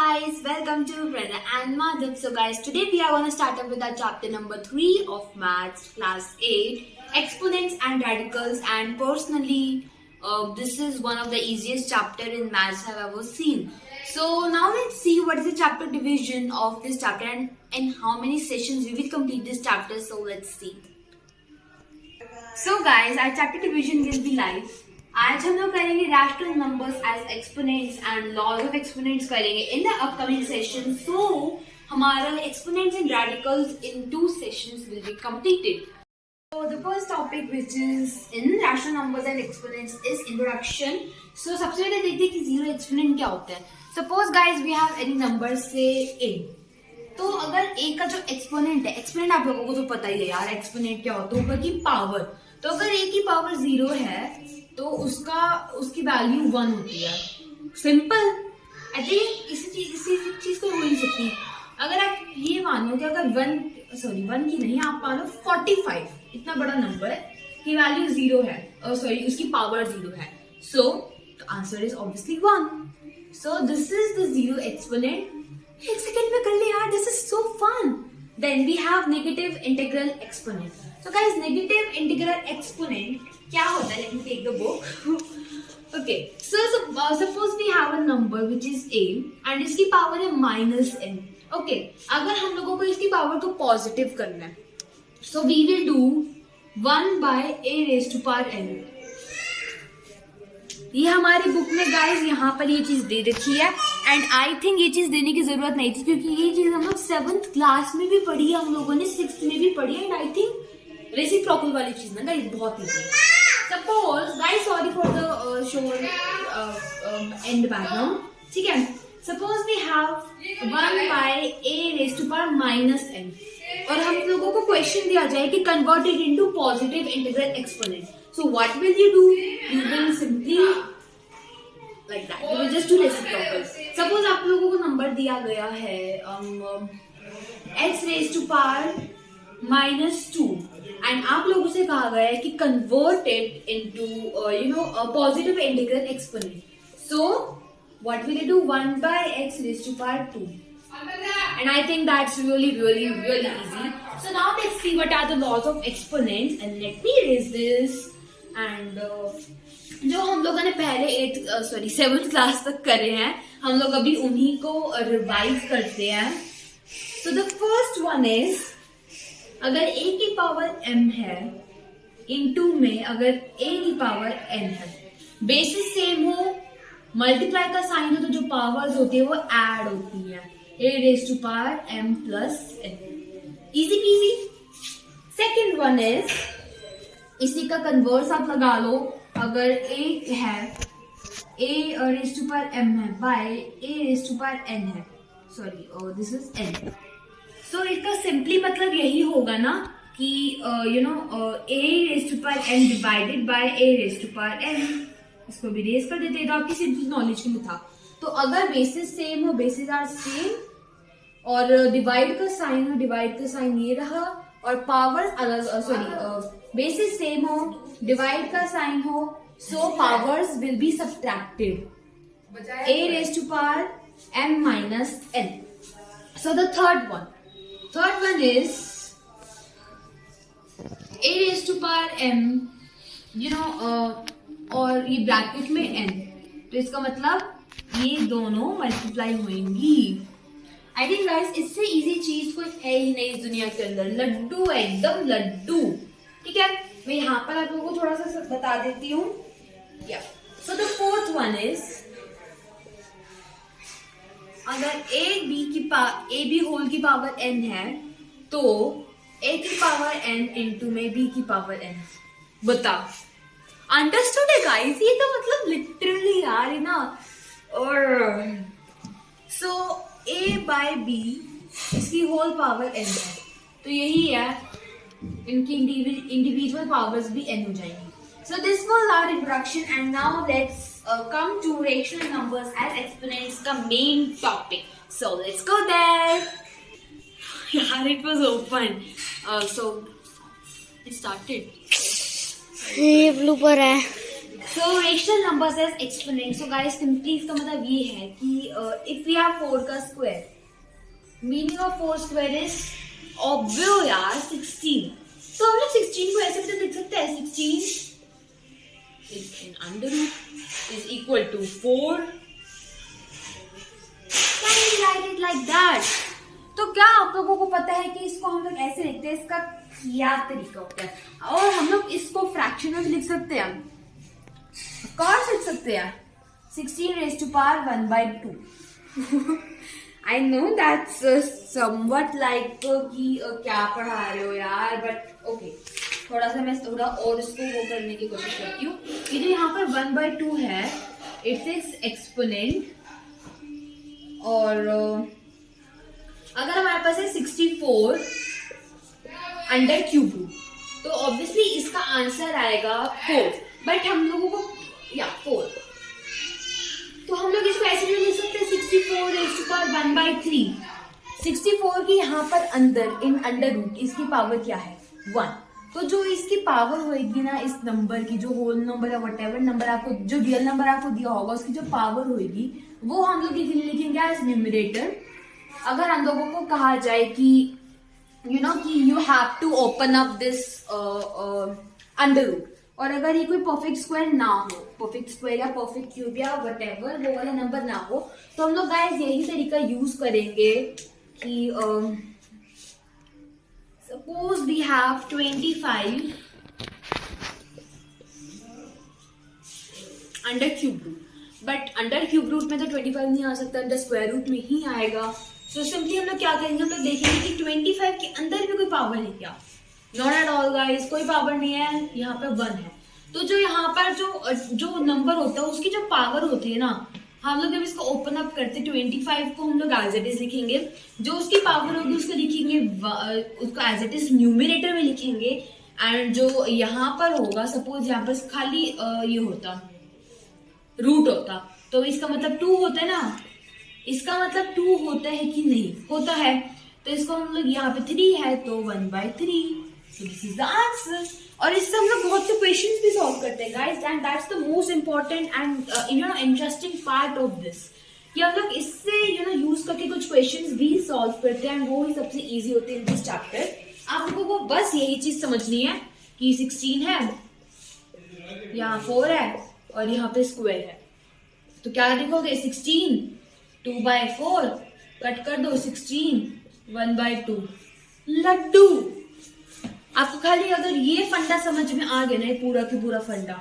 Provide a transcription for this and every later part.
guys, welcome to Brother and Madhav. So guys, today we are going to start up with our chapter number 3 of Maths class 8, Exponents and Radicals, and personally this is one of the easiest chapter in Maths I've ever seen. So now let's see what is the chapter division of this chapter and in how many sessions we will complete this chapter. So let's see. So guys, our chapter division will be live. आज हम लोग करेंगे rational numbers as exponents and laws of exponents करेंगे in the upcoming session. So हमारा exponents and radicals in 2 sessions will be completed. So the first topic which is in rational numbers and exponents is introduction. So सबसे पहले देखते हैं कि zero exponent क्या होता है. Suppose guys we have any number say a. तो अगर a का जो एक्सपोनेंट है, एक्सपोनेंट आप लोगों को तो पता ही है यार, एक्सपोनेंट क्या होता है, ऊपर की पावर. तो अगर a की पावर 0 है तो उसकी वैल्यू 1 होती है. सिंपल. आई थिंक इसी चीज को हो नहीं सकती. अगर आप ये मानो कि अगर 1 की नहीं, आप मानो 45 इतना बड़ा नंबर की वैल्यू 0 है, उसकी पावर 0 है, so the answer is obviously 1. So this is the zero exponent. एक सेकेंड में कर ले यार, this is so fun. Then we have negative integral exponent. So guys, negative integral exponent क्या होता है? Let me take the book. Okay. So suppose we have a number which is a and इसकी power है -n. Okay. अगर हम लोगों को इसकी पावर को पॉजिटिव करना है, so we will do 1 by a raised to power n. ये हमारी बुक में गाइस यहाँ पर ये चीज दे रखी है एंड आई थिंक ये चीज देने की जरूरत नहीं थी क्योंकि ये चीज हम लोग 7th क्लास में भी पढ़ी है, हम लोगों ने 6th में भी पढ़ी है एंड आई थिंक रेसिप्रोकल वाली चीज ना गाइस बहुत easy. Suppose guys, sorry for the show and background, ठीक है. Suppose we have 1 by a raised to power -n और हम लोगों को क्वेश्चन दिया जाए कि convert it into positive integral exponent. So what will you do? You will simply like that. You will just do reciprocal. Suppose आप लोगों को नंबर दिया गया है x raised to power -2 and आप लोगों से कहा गया है कि convert it into a positive integral exponent. So what will you do? 1 by x raised to power 2. And I think that's really easy. So now let's see what are the laws of exponents and let me erase this. And जो हम लोगों ने पहले 7th class तक करे हैं, हम लोग अभी उन्हीं को रिवाइज करते हैं. So the first one is, अगर a की पावर m है, into में अगर a की पावर n है, बेसिस सेम हो, मल्टीप्लाई का साइन हो तो जो पावर्स होती है वो ऐड होती है. a raised to power m plus n. Easy peasy. Second one is, इसी का कन्वर्स आप लगा लो. अगर a है, a raised to power m है by a raised to power n है, this is n. So इसका सिंपली मतलब यही होगा ना कि a raised to power n divided by a raised to power n. इसको भी रेज कर देते हैं तो आपकी सिंपल नॉलेज के लिए था. तो अगर बेसिस सेम हो, बेसिस आर सेम और डिवाइड का साइन हो, डिवाइड का साइन ये रहा और पावर अलग, बेसिस सेम हो, डिवाइड का साइन हो, so powers will be subtracted. a raised to power m minus n. So the third one is a raised to power m, और ये ब्रैकेट में n, तो इसका मतलब ये दोनों मल्टीप्लाई होंगी. आई थिंक गाइस इससे इजी चीज कोई है ही नहीं इस दुनिया के अंदर. लड्डू है, एकदम लड्डू. ठीक है, मैं यहाँ पर आप लोगों को थोड़ा सा बता देती हूँ. So the fourth one is, अगर ए बी होल की पावर n है तो a की पावर n इंटू में b की पावर n. बता, अंडरस्टूड है गाइस? ये तो मतलब लिटरली यार ना. और सो a by b इसकी होल पावर n है, तो यही है, इनकी इंडिविजुअल पावर्स भी n हो जाएंगी. So this was our introduction and now let's come to rational numbers as exponents, the main topic. So let's go there. Yeah, it was so fun. So it started. ये blooper है. so rational numbers as exponent. So guys, simply इसका मतलब ये है कि if we have 4 का square, meaning of 4 square is obvious यार 16. तो हम लोग 16 को ऐसे भी तो लिख सकते हैं. 16 is in under root is equal to 4. Can we write it like that? तो क्या आप लोगों को पता है कि इसको हम लोग ऐसे लिखते हैं? इसका क्या तरीका होता है? और हम लोग इसको फ्रैक्शन में भी लिख सकते हैं. कौन लिख सकते हैं? 16 raised to power 1/2. I know that's somewhat like कि क्या पढ़ा रहे हो यार, but okay. मैं थोड़ा और इसको वो करने की कोशिश करती हूँ. ये जो यहाँ पर 1/2 है, इट्स इज एक्सपोनेंट. और अगर हमारे पास है 64 अंडर क्यूब रूट, तो ऑब्वियसली इसका आंसर आएगा 4. बट हम लोगों को 4, तो हम लोग इसको ऐसे भी लिख सकते हैं 64 raised to power 1/3. 64 की यहाँ पर इन अंडर रूट इसकी पावर क्या है? 1. तो जो इसकी पावर होगी ना इस नंबर की, जो होल नंबर या व्हाटएवर नंबर आपको, जो रियल नंबर आपको दिया होगा, उसकी जो पावर होगी वो हम लोग लिखेंगे एज न्यूमरेटर. अगर हम लोगों को कहा जाए कि कि you have to open up this under root, और अगर ये कोई परफेक्ट स्क्वायर ना हो, परफेक्ट स्क्वायर या परफेक्ट क्यूब या व्हाटएवर वो वाला नंबर ना हो, तो हम लोग गाइस यही तरीका यूज करेंगे कि suppose we have 25 under cube root. But under cube root में तो 25 नहीं आ सकता, अंडर स्क्वायर रूट में ही आएगा. सो सिंपली हम लोग क्या करेंगे, हम लोग देखेंगे कि 25 के अंदर भी कोई पावर है क्या? नॉट एट ऑल गाइस, कोई पावर नहीं है. यहाँ पे 1 है. तो जो यहाँ पर जो नंबर होता है उसकी जो पावर होती है ना, हम लोग जब इसको ओपन अप करते 25 को हम लोग एज इट इज लिखेंगे. जो उसकी पावर होगी उसको लिखेंगे, उसको एज इट इज न्यूमरेटर में लिखेंगे. एंड जो यहाँ पर होगा, सपोज यहाँ पर खाली ये होता रूट होता, तो इसका मतलब 2 होता है ना. इसका मतलब 2 होता है कि नहीं? होता है. तो इसको हम लोग यहाँ पे 3 है तो 1/3. So this is the answer. और इससे हम लोग बहुत से क्वेश्चंस भी सॉल्व करते हैं guys, and that's the most important and interesting part of this, कि हम लोग इससे यूज करके कुछ क्वेश्चंस भी सॉल्व करते हैं, एंड वो ही सबसे इजी होते हैं इन दिस चैप्टर. आप लोगों को बस यही चीज समझनी है कि 16 है, यहाँ 4 है और यहाँ पे स्क्वायर है. तो क्या लिखोगे? 16 2/4, कट कर दो 16 1/2. लड्डू. आपको खाली अगर ये फंडा समझ में आ गया ना, पूरा की पूरा फंडा,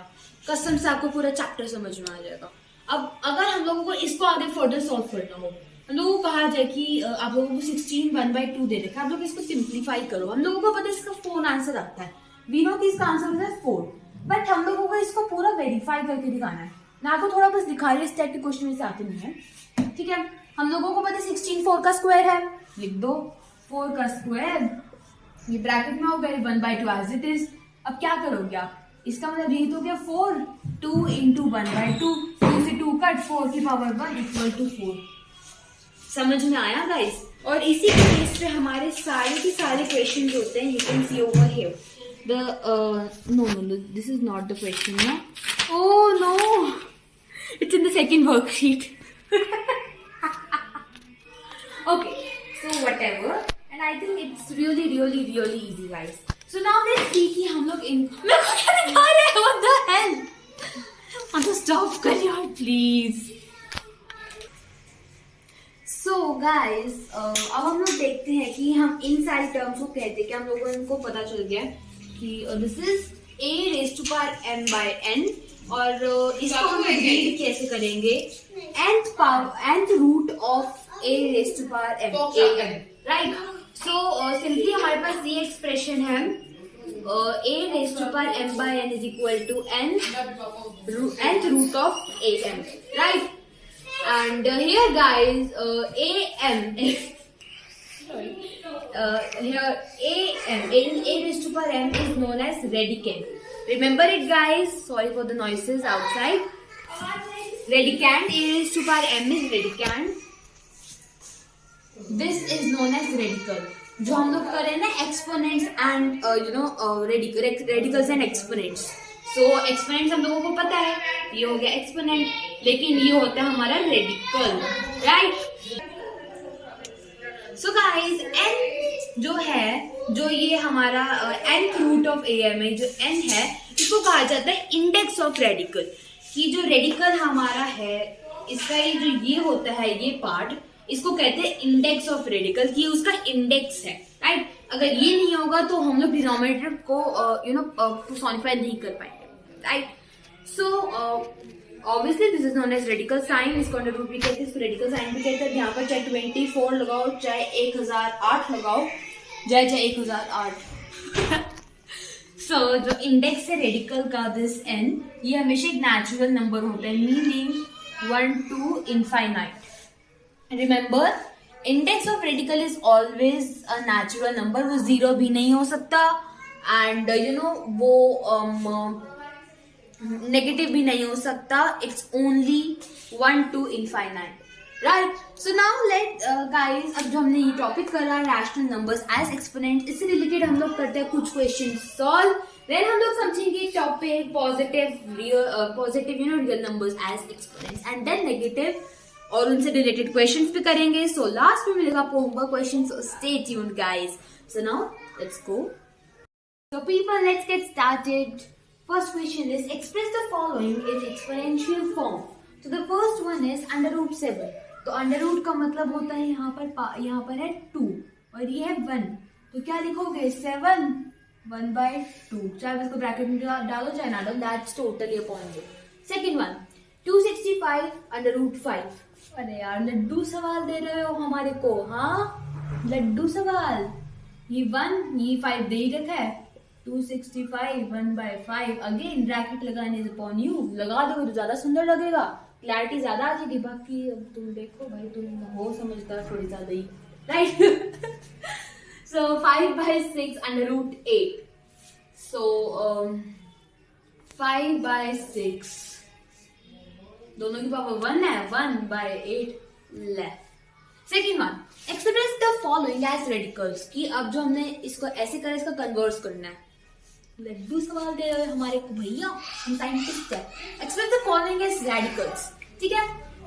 कसम से आपको पूरा चैप्टर समझ में आ जाएगा. अब अगर हम लोगों को इसको आगे फर्दर सॉल्व करना हो, हम लोगों को कहा जाए कि आप लोगों को 16 1/2 दे रखा है, आप लोग इसको सिंप्लीफाई करो. हम लोगों को पता है इसका 4 आंसर आता है, वी नो कि इसका आंसर होता है 4. बट हम लोगों को इसको पूरा वेरीफाई करके दिखाना है. मैं आपको थोड़ा बस दिखा रही हूँ, इस टाइप के क्वेश्चन में से आते नहीं है. ठीक है, हम लोगों को पता है 16 4 का स्क्वायर है, लिख दो 4 का स्क्वायर, ये ब्रैकेट में हो गया 1/2 एज इट इज. अब क्या करोगे आप? इसका मतलब यही तो क्या 4 2 into 1/2, 2 से 2 कट, 4 की पावर 1 इक्वल टू 4. समझ में आया गाइस? और इसी के बेस पे हमारे सारे के सारे क्वेश्चन होते हैं. You can see over here no, this is not the question, no? Oh no, it's in the second worksheet. Okay, so whatever, and I think it's really easy guys. So now let's see कि हम लोग मेरे को क्या दिखा रहे हैं? What the hell? तो stop कर यार please. So guys, अब हम लोग देखते हैं कि हम इन सारी टर्म्स को कहते हैं कि हम लोगों को पता चल गया कि this is a raised to power m by n, और इसको हम रीड कैसे करेंगे? nth root of a raised to power m, right? So simply हमारे पास ये एक्सप्रेशन है, a raised to power m by n is equal to nth root of am, right? And here guys, am here a raised to power m is known as radicand. Remember it guys, sorry for the noises outside. Radicand, a raised to power m is radicand. This is known as radical. जो हम लोग कर रहे हैं ना, exponents and radicals and exponents. So exponent हम लोगों को पता है, ये हो गया एक्सपोनेंट, लेकिन ये होता है हमारा radical, right. So guys n जो है, जो ये हमारा nth रूट ऑफ am है, जो n है, इसको कहा जाता है इंडेक्स ऑफ रेडिकल। कि जो रेडिकल हमारा है, इसका ये होता है, ये पार्ट, इसको कहते हैं इंडेक्स ऑफ रेडिकल, कि उसका इंडेक्स है, राइट। अगर ये नहीं होगा तो हम लोग डिनोमिनेटर को पर्सोनिफाई नहीं कर पाएंगे, right. So obviously this is known as radical sign, इसको अंडर रूट भी कहते हैं, इसको रेडिकल साइन भी कहते हैं। यहाँ पर चाहे 24 लगाओ, चाहे 1008 लगाओ, चाहे 1008 सो जो इंडेक्स है रेडिकल का, दिस n, ये हमेशा एक नेचुरल नंबर होता है, meaning 1 to infinite. Remember, index of radical is always a natural number, वो जीरो भी नहीं हो सकता, एंड वो नेगेटिव भी नहीं हो सकता, it's only 1 to infinite, right. So now let guys, अब जो हमने ये टॉपिक करा रैशनल नंबर्स एज एक्सपोनेंट, इससे रिलेटेड हम लोग करते हैं कुछ क्वेश्चन सॉल्व, देन हम लोग समझेंगे topic positive real numbers as exponents, and then negative और उनसे रिलेटेड क्वेश्चंस भी करेंगे। सो लास्ट में मिलेगा आपको homework question, so stay tuned guys. So now let's go. So people, let's get started. First question is, express the following in exponential form. So the first one is under root 7. तो under root का मतलब होता है यहाँ पर है 2 और ये है 1, तो क्या लिखोगे 7 1/2, चाहे इसको ब्रैकेट में डालो चाहे ना डालो, दैट्स टोटली अपॉन ये। Second one 265 under root 5। अरे यार लड्डू सवाल दे रहे हो हमारे को, हाँ लड्डू सवाल, ये 1 ये 5 दे ही रखा है, 265 1/5, अगेन ब्रैकेट लगाने अपॉन यू, लगा दोगे तो ज्यादा सुंदर लगेगा, क्लैरिटी ज्यादा आ जाएगी। बाकी अब तुम देखो भाई, तुम हो समझदार थोड़ी ज्यादा ही, right. So 5/6 under root 8, so 5/6 दोनों की पावर 1 है, 1/8 left. Second one, express the following as radicals, कि अब जो हमने इसको ऐसे करा, इसका कन्वर्स करना है। लड्डू सवाल दे रहे हो हमारे को भैया, हम साइंटिस्ट है। Express the following as radicals, ठीक है।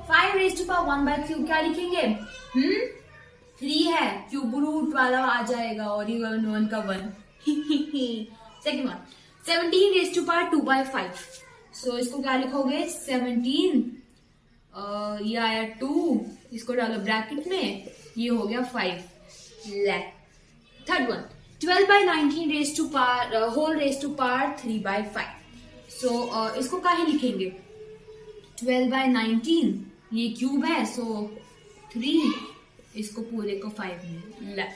5 raised to power 1/3 क्या लिखेंगे, 3 है, क्यूब रूट वाला आ जाएगा, और ये 1 का 1। Second one 17 raised to power 2/5, सो इसको क्या लिखोगे 17, ये आया 2, इसको डालो ब्रैकेट में, ये हो गया 5 ले। Third one 12/19 raised to power whole raised to power 3/5, सो इसको काहे लिखेंगे 12/19, ये क्यूब है, सो 3, इसको पूरे को 5 में ले।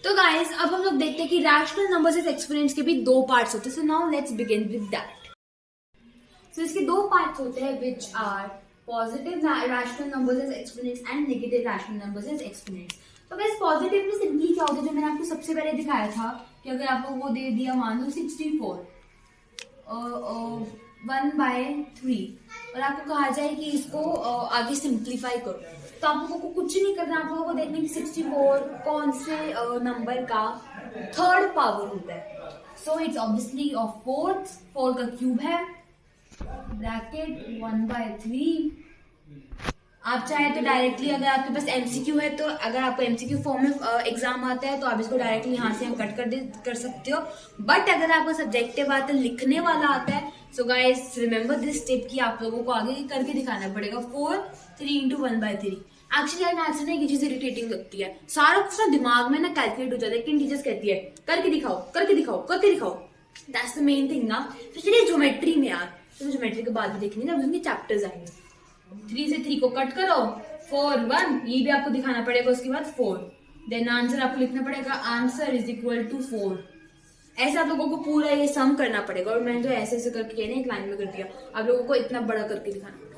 तो गाइस अब हम लोग देखते हैं कि रैशनल नंबर्स एज एक्सपोनेंट्स के भी 2 पार्ट्स होते हैं। So now let's begin with that. So इसके 2 पार्ट्स होते हैं, which are positive rational numbers as exponents and negative rational numbers as exponents. तो गाइस पॉजिटिव में सिंपली क्या होता है, जो मैंने आपको सबसे पहले दिखाया था, कि अगर आपको वो दे दिया मान लो 64 1/3, और आपको कहा जाए कि इसको आगे सिंप्लीफाई करो, तो आप लोगों को कुछ नहीं करना, आप लोगों को देखना कि 64 कौन से नंबर का थर्ड पावर होता है। सो इट्स ऑब्वियसली ऑफ 4 का क्यूब है, ब्रैकेट 1/3। आप चाहे तो डायरेक्टली, अगर आपके पास एमसीक्यू है, तो अगर आपको एमसीक्यू फॉर्म में एग्जाम आता है तो आप इसको डायरेक्टली यहाँ से कट कर सकते हो, बट अगर आपको सब्जेक्टिव आता है, लिखने वाला आता है, so guys remember this step की आप लोगों को आगे करके दिखाना पड़ेगा। 4 3 into 1/3। एक्चुअली मैथ्स में ये चीज इरिटेटिंग लगती है, सारा कुछ ना दिमाग में ना कैलकुलेट हो जाता है, लेकिन टीचर्स कहती है करके दिखाओ करके दिखाओ करके दिखाओ, दैट्स द मेन थिंग ना। तो चलिए ज्योमेट्री में यार, तो ज्योमेट्री के बाद भी देखेंगे ना, उनके चैप्टर्स आएंगे। 3 से 3 को कट करो, 4 1, ये भी आपको दिखाना पड़ेगा, उसके बाद 4, देन आंसर आपको लिखना पड़ेगा, आंसर इज इक्वल टू 4। ऐसे आप लोगों को पूरा ये सम करना पड़ेगा, और मैंने तो ऐसे ऐसे करके किया ना, एक लाइन में कर दिया, आप लोगों को इतना बड़ा करके दिखाना पड़ेगा।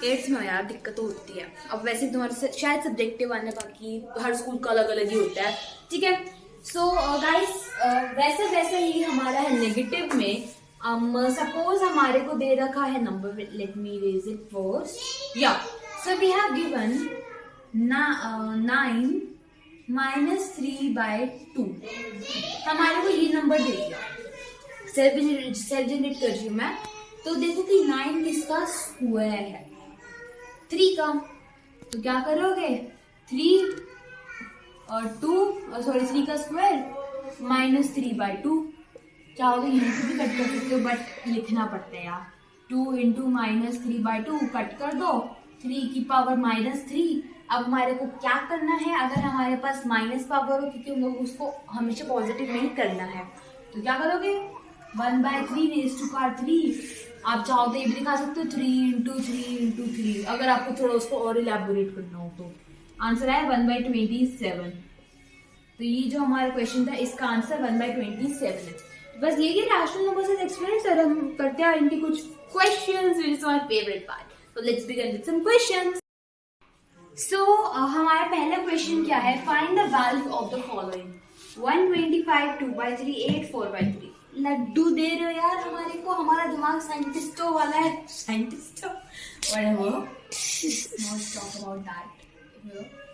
8th में यार दिक्कत तो होती है। अब वैसे तुम्हारे शायद सब्जेक्टिव आने, बाकी हर स्कूल का अलग अलग ही होता है, ठीक है। सो गाइस वैसे ही हमारा है नेगेटिव में। सपोज हमारे को दे रखा है number, let me raise it first, या सो वी हैव गिवन 9 -3/2, हमारे को ये नंबर दे दिया। सेल्फ जनरेट कर रही हूँ मैं, तो देखो कि 9 किसका स्क्वायर है, 3 का। तो क्या करोगे, 3 और 3 का स्क्वायर माइनस 3/2। चाहोगे यहाँ पे भी कट कर सकते हो, बट लिखना पड़ता है यार। 2 इंटू माइनस 3/2 कट कर दो, 3 की पावर -3। अब हमारे को क्या करना है, अगर हमारे पास माइनस पावर हो, क्योंकि हम लोग उसको हमेशा पॉजिटिव नहीं करना है, तो क्या करोगे, 1/3 रेज़ टू पावर 3। आप चाहो तो ये भी दिखा सकते हो 3 इंटू 3, अगर आपको थोड़ा उसको और इलेबोरेट करना हो तो। आंसर है 1/27। तो ये जो हमारा क्वेश्चन था, इसका आंसर 1/27 है। बस ये rational numbers is explained sir. हम करते हैं इनके कुछ questions, which is my favourite part. So let's begin with some questions. So हमारा पहला क्वेश्चन क्या है, find the value of the following 125, 2/3, 8, 4/3। लड्डू दे रहे हो यार हमारे को, हमारा दिमाग साइंटिस्टों वाला है, साइंटिस्टों whatever, not talk about that.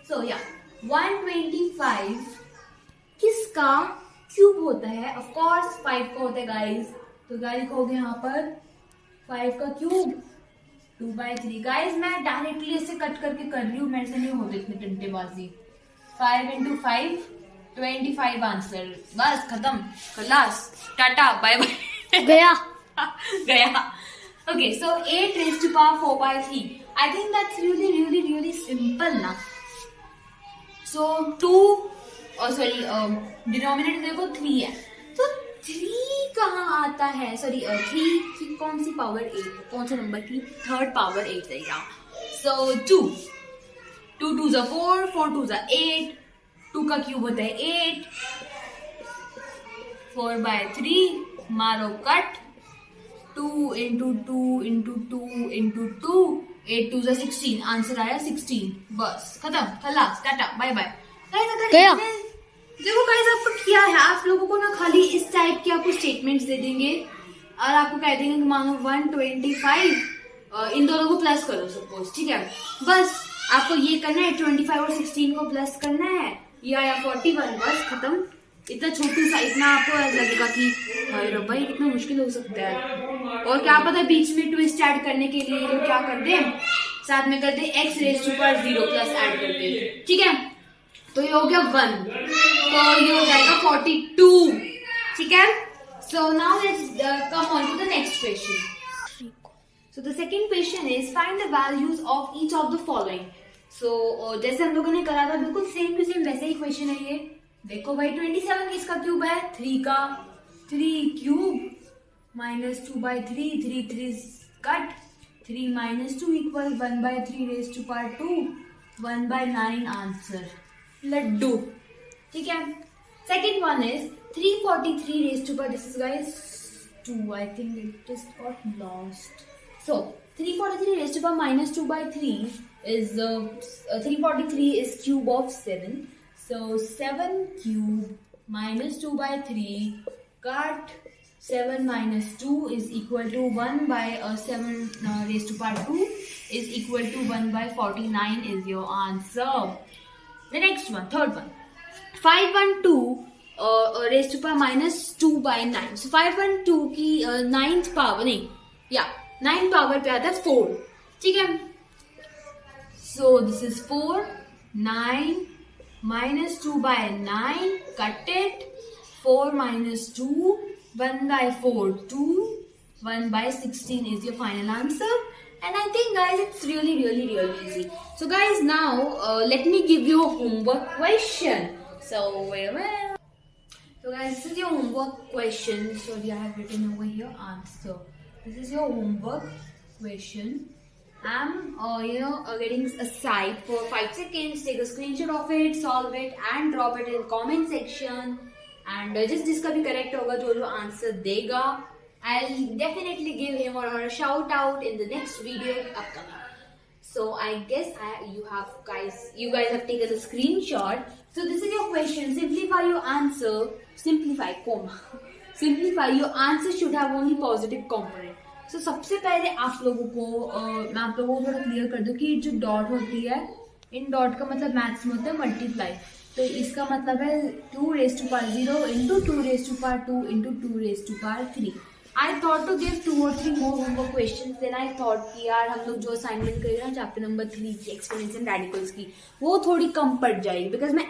So yeah, 125 किसका क्यूब होता है, ऑफ कोर्स 5 का होता है गाइस। तो गाइस लिखोगे यहाँ पर 5 का क्यूब 2/3। गाइस मैं डायरेक्टली इसे कट करके कर रही हूँ, मेरे से नहीं होती इतनी टंटेबाजी। 5 इंटू 5 25 आंसर, बस खत्म, खलास, टाटा बाय बाय, गया गया। Okay, so 8 raise to power 4/3। I think that's really simple ना। सो 2 डिनोमिनेटर देखो 3 है, तो 3 कहाँ आता है, सॉरी 3 की कौन सी पावर 8 है, कौन से नंबर की थर्ड पावर 8 है यहाँ। सो 2 2 2 4, 4 2 8, 2 का क्यूब होता है 8, 4/3 मारो cut, 2 into 2 into 2 into 2, 8 2 16, answer आया 16। बस खत्म, खलास, टाटा बाय बाय। गया। देखो गाइस, आपको क्या है, आप लोगों को ना खाली इस टाइप के आपको स्टेटमेंट्स दे देंगे और आपको कह देंगे कि मानो 125, इन दोनों को प्लस करो सपोज, ठीक है। बस आपको ये करना है, 25 और 16 को प्लस करना है, ये आया 41, बस खत्म। इतना छोटू सा, इतना आपको लगेगा कि भाई कितना मुश्किल हो सकता है। और क्या पता बीच में ट्विस्ट ऐड करने के लिए लोग क्या कर दे, साथ में कर दे x raise to power 0 plus add कर दे, ठीक है। तो ये हो गया 1, तो ये हो जाएगा 42, ठीक है। So now let's come on to the next question. So the second question is find the values of each of the following. So जैसे हम लोगों ने करा था, बिल्कुल सेम टू सेम वैसे ही क्वेश्चन है ये। देखो भाई 27 किसका क्यूब है, 3 का, 3 cube minus 2/3, 3 cut, 3 - 2 equal 1/3 raise to power 2, 1/9 answer, लड्डू, ठीक है। Second one is 343 raise to power, this is guys 2, I think it just got lost. So 343 raise to power -2/3 is 343 is cube of 7. So 7 cube minus 2/3 cut 7 minus 2 is equal to 1/7 raised to power 2 is equal to 1/49 is your answer. The next one, third one, 512 raised to power minus 2/9. So 512 की 9th power नहीं, या 9 power पे आता है 4, ठीक है। So this is 4, 9 minus 2/9, cut it, 4 minus 2, 1/4, 2, 1/16 is your final answer. And I think guys it's really easy. So guys now let me give you a homework question. So wait a minute. So guys, this is your homework question. Sorry, I have written over here answer. This is your homework question. I'm getting aside for 5 seconds. Take a screenshot of it, solve it, and drop it in comment section. And जिसका भी correct होगा, जो answer देगा, I'll definitely give him or her a shout out in the next video upcoming. So I guess you guys have taken a screenshot. So this is your question. Simplify your answer. Simplify your answer should have only positive component. So सबसे पहले आप लोगों को मैं थोड़ा clear कर दूं कि जो डॉट होती है, इन डॉट का मतलब मैथ्स में होता है मल्टीप्लाई। तो इसका मतलब है 2 raised to power 0 into 2 raised to power 2 into 2 raised to power 3. I thought to give 2 or 3 more homework questions. Then I thought कि यार हम लोग जो असाइनमेंट करेंगे ना चैप्टर नंबर 3 की एक्सपोनेंशियल एंड रेडिकल्स की, वो थोड़ी कम पड़ जाएगी, बिकॉज मैं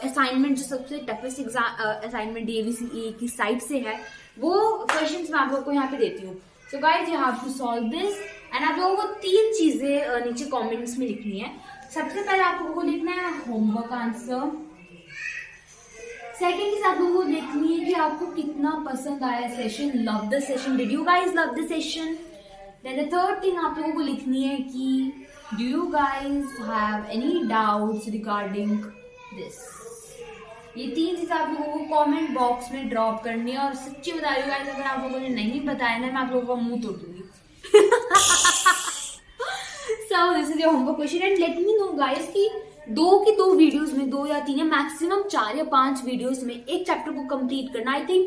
असाइनमेंट जो सबसे टफेस्ट असाइनमेंट DAVCE की साइड से है वो क्वेश्चंस मैं आप लोगों को यहाँ पे देती हूँ. So guys you have to solve this and आप लोगों को 3 चीजें नीचे कॉमेंट्स में लिखनी है. सबसे पहले आप लोगों को लिखना है होमवर्क आंसर. सेकेंड चीज आप लोगों को देखनी है कि आपको कितना पसंद आया session. Love the session. Did you guys love the session? Then the third thing आप लोगों को लिखनी है कि do you guys have any doubts regarding this. ये 3 चीज आप लोगों को कमेंट बॉक्स में ड्रॉप करनी है. और सच्ची बता रही हूँ गाइज, अगर आप लोगों ने नहीं बताया ना मैं आप लोगों का मुंह तोड़ दूंगी. So this is your homework question and let me know guys कि 2 वीडियोस में 2 या 3 या मैक्सिमम 4 या 5 वीडियोस में एक चैप्टर को कंप्लीट करना. आई think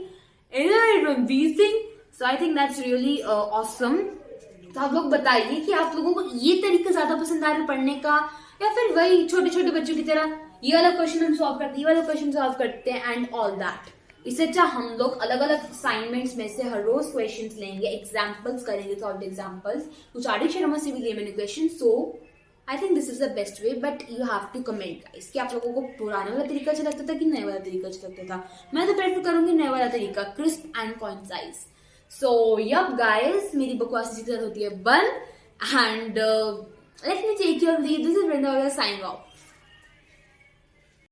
it amazing. So I think that's really awesome. तो आप लोग बताइए कि आप लोगों को ये तरीका ज्यादा पसंद आ रहा है पढ़ने का, या फिर वही छोटे छोटे बच्चों की तरह ये वाला क्वेश्चन हम सॉल्व करते हैं, ये वाला क्वेश्चन सॉल्व करते हैं एंड ऑल दैट. इससे अच्छा हम लोग अलग अलग असाइनमेंट्स में से हर रोज क्वेश्चंस लेंगे, एग्जांपल्स करेंगे, सॉल्व एग्जांपल्स. कुछ आर शर्मा से भी लिए मैंने question. So I think this is the best way, but you have to comment guys कि आप लोगों को पुराने वाला तरीका अच्छा लगता था कि नए वाला तरीका अच्छा लगता था. मैं तो प्रेफर करूंगी नए वाला तरीका, crisp and concise. So yup guys, मेरी बकवास इसी तरह होती है बन and let me take your leave. This is Vrinda sign of.